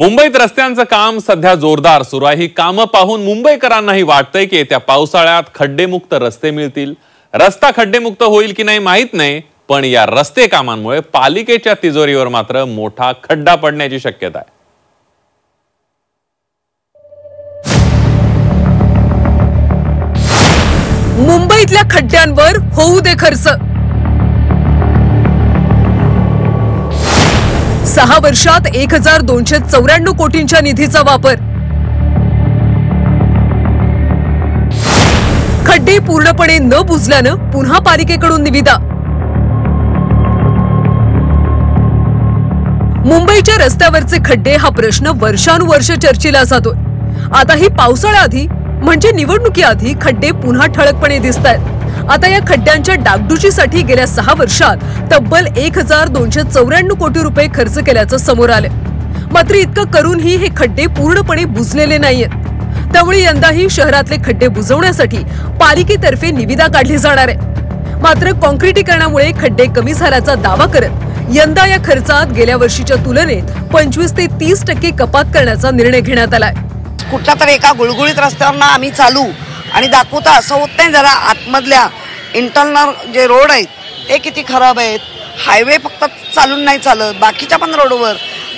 मुंबईत रस्त्यांचं काम सध्या जोरदार सुरू आहे। ही कामं पाहून मुंबईकरांनाही वाटतंय की येत्या पावसाळ्यात खड्डेमुक्त रस्ते मिळतील। रस्ता खड्डेमुक्त होईल की नाही माहित नाही, पण या रस्ते कामांमुळे पालिकेच्या तिजोरीवर मात्र मोठा खड्डा पडण्याची शक्यता आहे। मुंबईतल्या खड्ड्यांवर होऊ दे खर्च। 6 वर्षात 1294 कोटींच्या निधीचा वापर। खड्डे पूर्णपणे न बुजल्यानं पुन्हा पालिकेकडून निविदा। मुंबईच्या रस्त्यावरचे खड्डे हा प्रश्न वर्षानुवर्ष चर्चेला जातोय। आता ही पावसाळ्याआधी म्हणजे निवडणुकीआधी खड्डे पुन्हा ठळकपणे दिसतायत। आता या खड्ड्यांच्या डागडुजीसाठी गेल्या 6 वर्षात तब्बल 1294 कोटी रुपये खर्च केल्याचं समोर आले। मात्र इतकं करूनही हे खड्डे पूर्णपणे बुजलेले नाहीयेत। त्यामुळे यंदाही शहरातले खड्डे बुजवण्यासाठी पालिकेतर्फे निविदा काढली जाणार आहे। मात्र काँक्रिटीकरणामुळे खड्डे कमी झाल्याचा दावा करत यंदा या खर्चात गेल्या वर्षीच्या तुलनेत 25 ते 30% कपात करण्याचा निर्णय घेण्यात आलाय। कुठल्या तरी एका गुळगुळीत रस्त्यावरनं आम्ही चालू आणि दाखवता असं होत नाही। जरा आतमधल्या इंटरनल जे रोड आहेत ते किती खराब आहेत। हायवे फक्त चालून नाही चालत, बाकीच्या पण रोडवर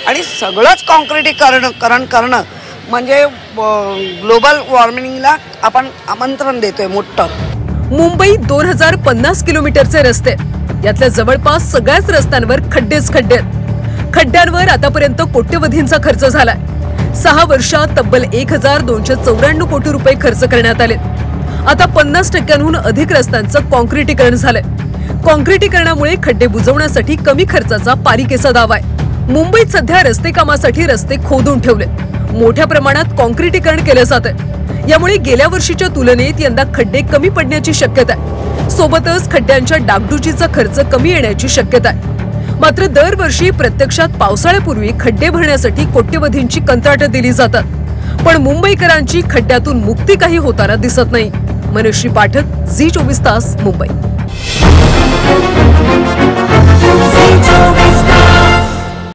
आणि सगळंच काँक्रिटीकरण करणं म्हणजे ग्लोबल वॉर्मिंगला आपण आमंत्रण देतोय मोठं। मुंबईत 2050 किलोमीटरचे रस्ते, यातल्या जवळपास सगळ्याच रस्त्यांवर खड्डेच खड्डे आहेत। खड्ड्यांवर आतापर्यंत कोट्यवधींचा खर्च झालाय। 6 वर्षात तब्बल 1294 कोटी रुपये खर्च करण्यात आले। आता 50%हून अधिक रस्त्यांचं काँक्रिटीकरण झालंय। काँक्रिटीकरणामुळे खड्डे बुजवण्यासाठी कमी खर्चाचा पालिकेचा दावा आहे। मुंबईत सध्या रस्ते कामासाठी रस्ते खोदून ठेवले, मोठ्या प्रमाणात काँक्रिटीकरण केलं जातंय। यामुळे गेल्या वर्षीच्या तुलनेत यंदा खड्डे कमी पडण्याची शक्यता आहे। सोबतच खड्ड्यांच्या डागडुजीचा खर्च कमी येण्याची शक्यता आहे। मात्र दरवर्षी प्रत्यक्षात पावसाळ्यापूर्वी खड्डे भरण्यासाठी कोट्यवधींची कंत्राटं दिली जातात, पण मुंबईकरांची खड्ड्यातून मुक्ती काही होताना दिसत नाही। मनश्री पाठक, झी 24 तास, मुंबई।